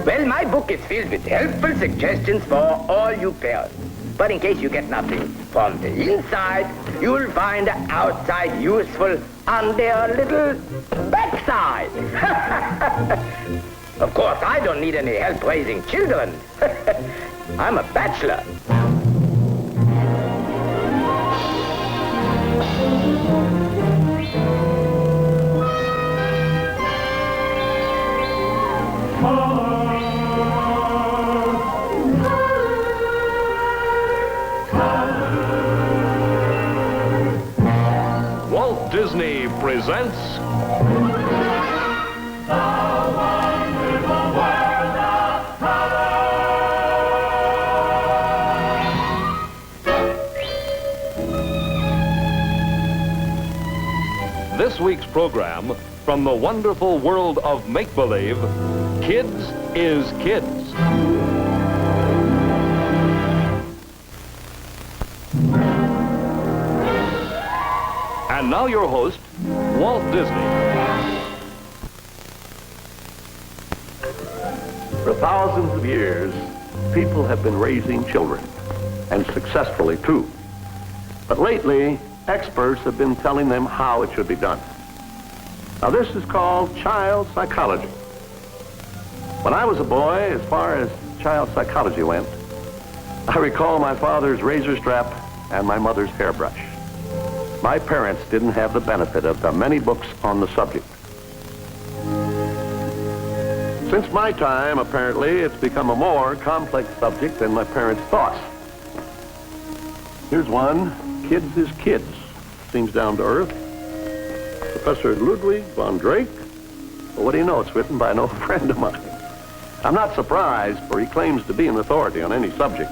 Well, my book is filled with helpful suggestions for all you parents. But in case you get nothing from the inside, you'll find the outside useful on their little backside. Of course, I don't need any help raising children. I'm a bachelor. Walt Disney presents The Wonderful World of Color. This week's program, from the wonderful world of make-believe, Kids is Kids. And now your host, Walt Disney. For thousands of years, people have been raising children, and successfully too. But lately, experts have been telling them how it should be done. Now this is called child psychology. When I was a boy, as far as child psychology went, I recall my father's razor strap and my mother's hairbrush. My parents didn't have the benefit of the many books on the subject. Since my time, apparently, it's become a more complex subject than my parents thought. Here's one, Kids is Kids. Seems down to earth. Professor Ludwig von Drake. Well, what do you know? It's written by an old friend of mine. I'm not surprised, for he claims to be an authority on any subject.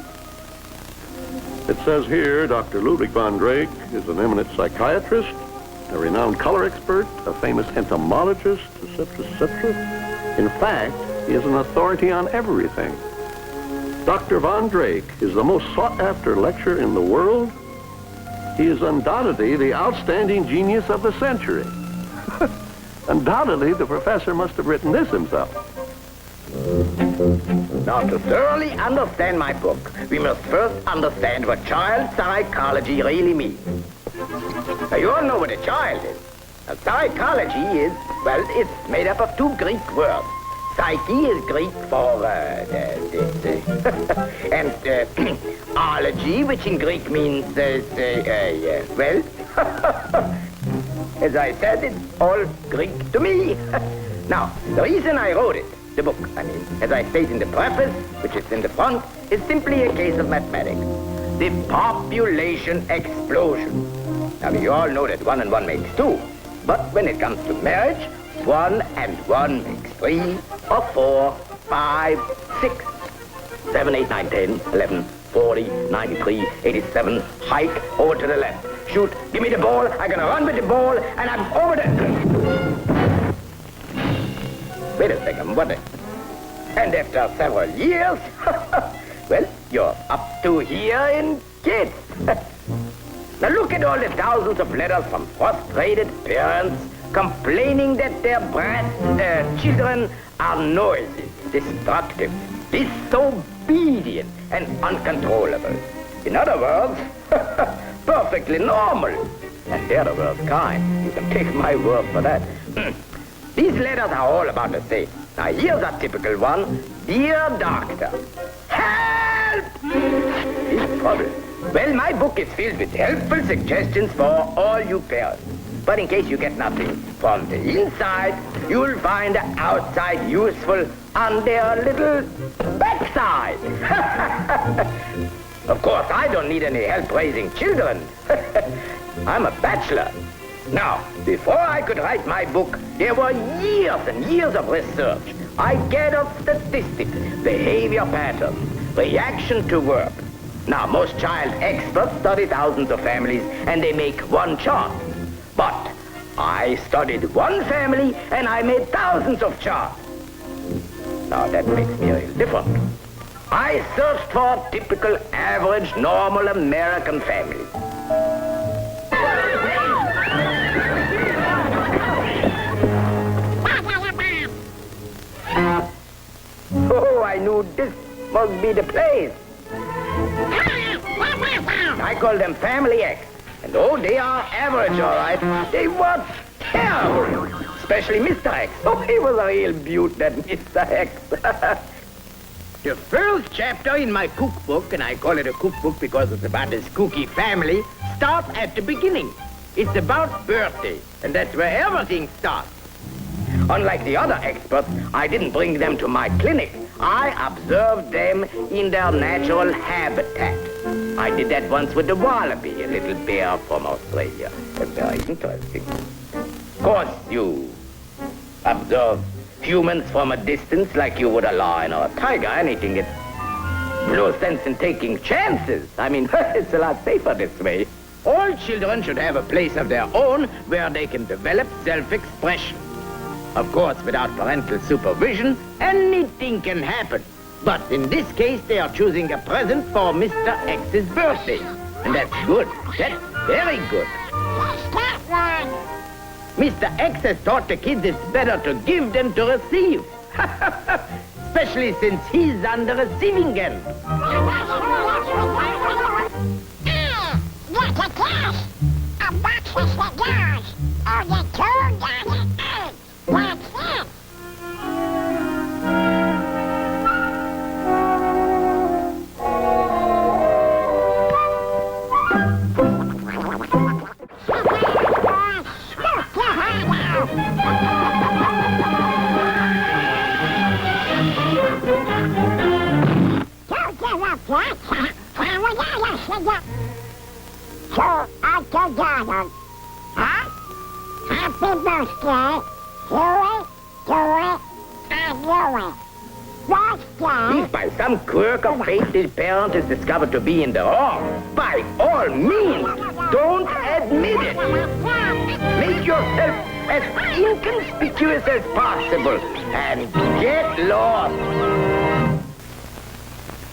It says here, Dr. Ludwig von Drake is an eminent psychiatrist, a renowned color expert, a famous entomologist, etc., etc. In fact, he is an authority on everything. Dr. von Drake is the most sought-after lecturer in the world. He is undoubtedly the outstanding genius of the century. Undoubtedly, the professor must have written this himself. Now, to thoroughly understand my book, we must first understand what child psychology really means. Now, you all know what a child is. Now, psychology is, well, it's made up of two Greek words. Psyche is Greek for, and ology, which in Greek means, well, as I said, it's all Greek to me. Now, the reason I wrote it, the book, I mean, as I state in the preface, which is in the front, is simply a case of mathematics. The population explosion. Now, we all know that 1 and 1 makes 2. But when it comes to marriage, 1 and 1 makes 3, or 4, 5, 6, 7, 8, 9, 10, 11, 40, 93, 87, hike over to the left. Shoot, give me the ball, I'm gonna run with the ball, and I'm over the... Wait a second, what? And after several years, well, you're up to here in kids. Now look at all the thousands of letters from frustrated parents complaining that their children are noisy, destructive, disobedient, and uncontrollable. In other words, perfectly normal. And they're the worst kind. You can take my word for that. These letters are all about the same. Now, here's a typical one. Dear Doctor, help! Big trouble. Well, my book is filled with helpful suggestions for all you parents. But in case you get nothing from the inside, you'll find the outside useful on their little backside. Of course, I don't need any help raising children. I'm a bachelor. Now, before I could write my book, there were years and years of research. I gathered statistics, behavior patterns, reaction to work. Now, most child experts study thousands of families and they make one chart. But I studied one family and I made thousands of charts. Now, that makes me a little different. I searched for typical, average, normal American families. knew this must be the place. I call them Family X. And oh, they are average, all right. They were terrible. Especially Mr. X. Oh, he was a real beaut, that Mr. X. The first chapter in my cookbook, and I call it a cookbook because it's about this kooky family, starts at the beginning. It's about birthday, and that's where everything starts. Unlike the other experts, I didn't bring them to my clinic. I observed them in their natural habitat. I did that once with the wallaby, a little bear from Australia. Very interesting. Of course, you observe humans from a distance like you would a lion or a tiger. Anything. It's no sense in taking chances. I mean, it's a lot safer this way. All children should have a place of their own where they can develop self-expression. Of course, without parental supervision, anything can happen. But in this case, they are choosing a present for Mr. X's birthday. And that's good. That's very good. Mr. X has taught the kids it's better to give than to receive. Especially since he's on the receiving end. Look at this! A box with cigars! Oh, the two got it! What's that? So, altogether, huh? Happy birthday, Huey, Dewey, and Louie. Birthday. If by some quirk of fate this parent is discovered to be in the wrong, by all means, don't admit it. Make yourself as inconspicuous as possible and get lost.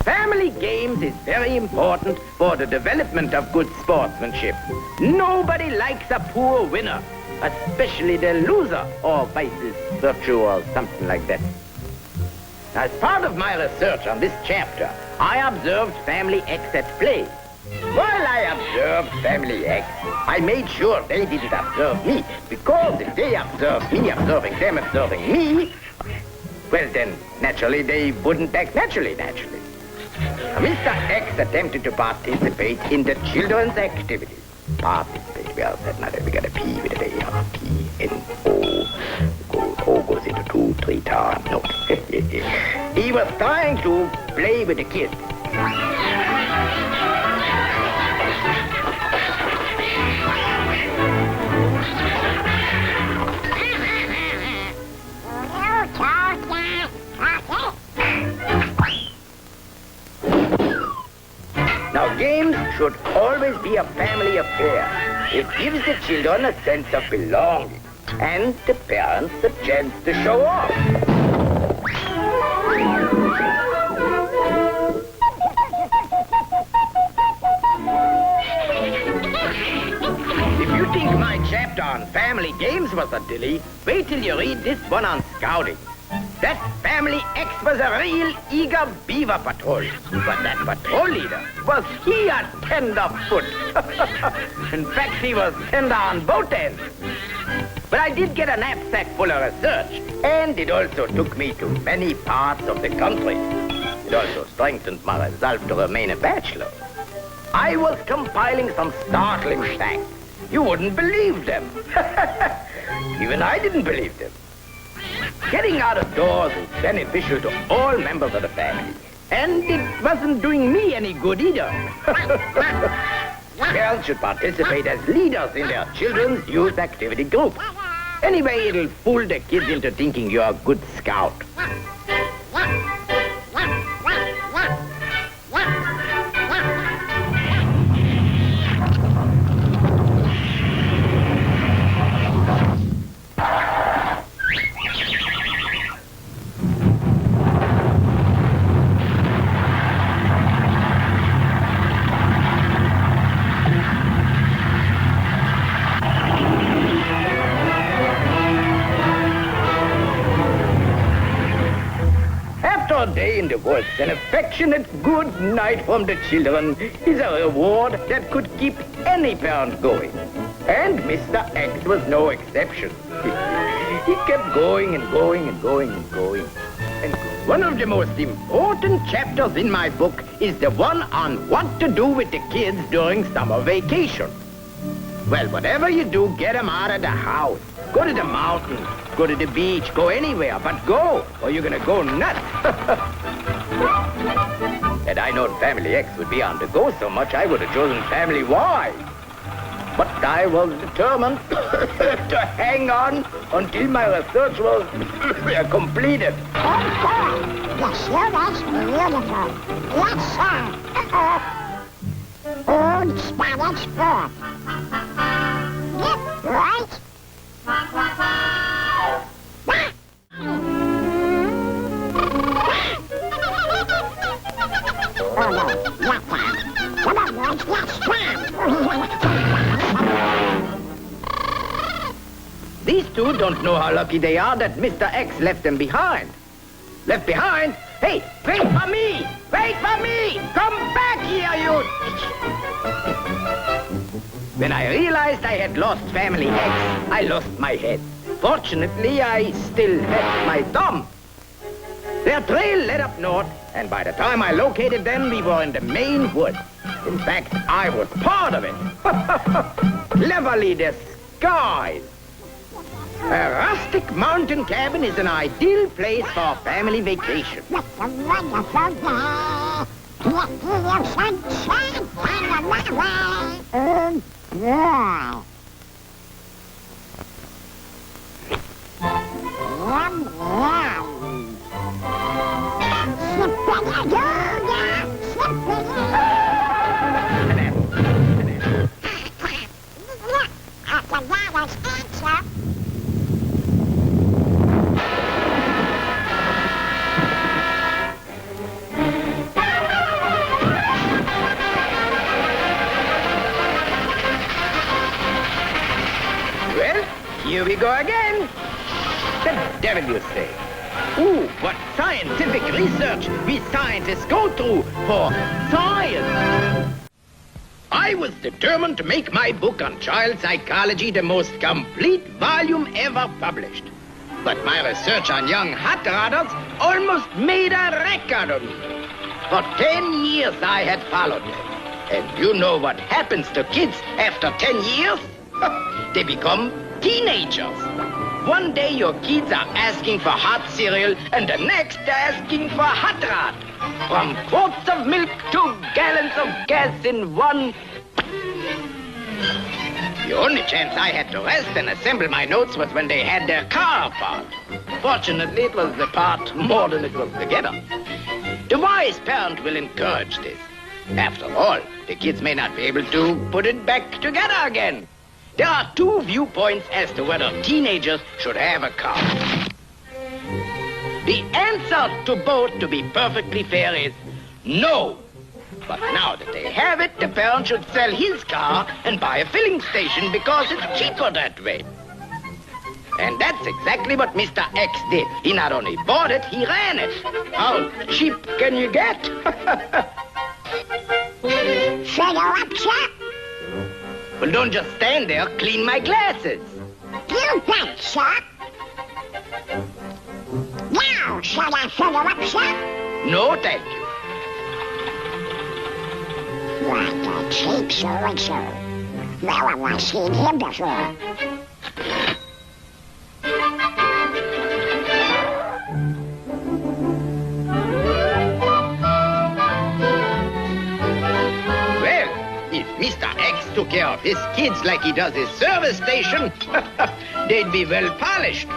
Family games is very important for the development of good sportsmanship. Nobody likes a poor winner, especially the loser, or vice versa, or something like that. As part of my research on this chapter, I observed Family X at play. While I observed Family X, I made sure they didn't observe me, because if they observed me observing them observing me, well then, naturally, they wouldn't act naturally. Mr. X attempted to participate in the children's activities. Participate, well said, mother. We got a P with a A, P-N-O. O goes into 2, 3 times. No. He was trying to play with the kids. Now, games should always be a family affair. It gives the children a sense of belonging, and the parents a chance to show off. If you think my chapter on family games was a dilly, wait till you read this one on scouting. That Family X was a real eager beaver patrol. But that patrol leader, was he a tenderfoot? In fact, he was tender on both ends. But I did get a knapsack full of research, and it also took me to many parts of the country. It also strengthened my resolve to remain a bachelor. I was compiling some startling facts. You wouldn't believe them. Even I didn't believe them. Getting out of doors is beneficial to all members of the family. And it wasn't doing me any good either. Girls should participate as leaders in their children's youth activity group. Anyway, it'll fool the kids into thinking you're a good scout. shorter day in the woods, an affectionate good night from the children is a reward that could keep any parent going. And Mr. X was no exception. He kept going and going and going and going. And one of the most important chapters in my book is the one on what to do with the kids during summer vacation. Well, whatever you do, get them out of the house. Go to the mountains, go to the beach, go anywhere, but go, or you're gonna go nuts. Had I known Family X would be on the go so much, I would have chosen Family Y. But I was determined to hang on until my research was completed. Oh, boy, the show is beautiful. Yes, sir. Old Spanish book. Yep, right? Oh, no, not that. Come on, boys, let's try. These two don't know how lucky they are that Mr. X left them behind. Left behind? Hey, wait for me! Wait for me! Come back here, you... When I realized I had lost Family X, I lost my head. Fortunately, I still had my thumb. Their trail led up north, and by the time I located them, we were in the Maine woods. In fact, I was part of it. Cleverly disguised. A rustic mountain cabin is an ideal place for a family vacation. It's a wonderful day. Let the sunshine find a way. Oh, boy. Yum, yum. Sippity-doo-dah, sippity-doo. At the Lala's answer. Here we go again. The devil, you say? Ooh, what scientific research we scientists go through for science. I was determined to make my book on child psychology the most complete volume ever published. But my research on young hot rodders almost made a record of me. For 10 years I had followed them. And you know what happens to kids after 10 years? They become teenagers. One day your kids are asking for hot cereal, and the next they're asking for hot rod. From quarts of milk to gallons of gas in one. The only chance I had to rest and assemble my notes was when they had their car apart. Fortunately, it was apart more than it was together. The wise parent will encourage this. After all, the kids may not be able to put it back together again. There are two viewpoints as to whether teenagers should have a car. The answer to both, to be perfectly fair, is no. But now that they have it, the parent should sell his car and buy a filling station because it's cheaper that way. And that's exactly what Mr. X did. He not only bought it, he ran it. How cheap can you get? Fill her up, sir. Well, don't just stand there. Clean my glasses. You bet, sir. Now, shall I fill her up, sir? No, thank you. What a cheap so-and-so. Where have I seen him before? Mr. X took care of his kids like he does his service station, they'd be well polished.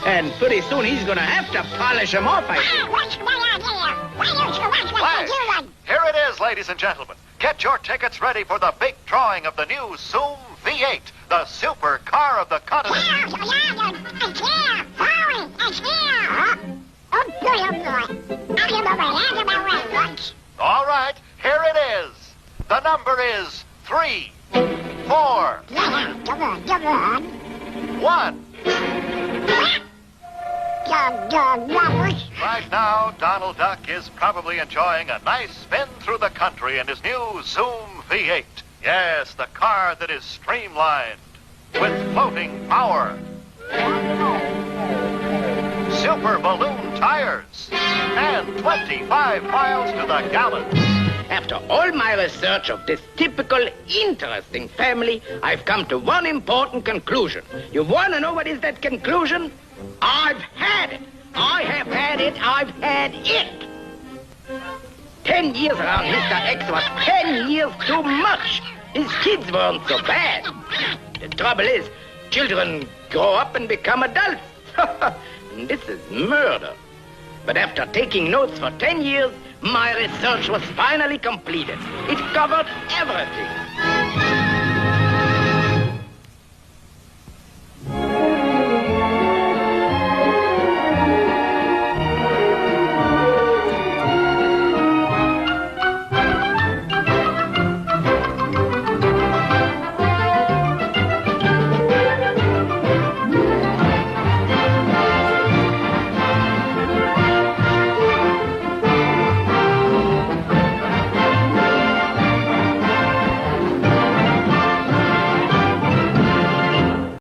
And pretty soon he's gonna have to polish them off, I think. What's my idea? Why don't you watch what you're doing? Here it is, ladies and gentlemen. Get your tickets ready for the big drawing of the new Zoom V8, the super car of the continent. It's here! Hurry! It's here! Oh, boy, oh, boy. Out of my way, once. All right, here it is. The number is 3, 4, Yeah, come on. 1. Right now, Donald Duck is probably enjoying a nice spin through the country in his new Zoom V8. Yes, the car that is streamlined with floating power, super balloon tires, and 25 miles to the gallon. After all my research of this typical, interesting family, I've come to one important conclusion. You want to know what is that conclusion? I've had it. I have had it. I've had it. 10 years around Mr. X was 10 years too much. His kids weren't so bad. The trouble is, children grow up and become adults. And this is murder. But after taking notes for 10 years, my research was finally completed. It covered everything.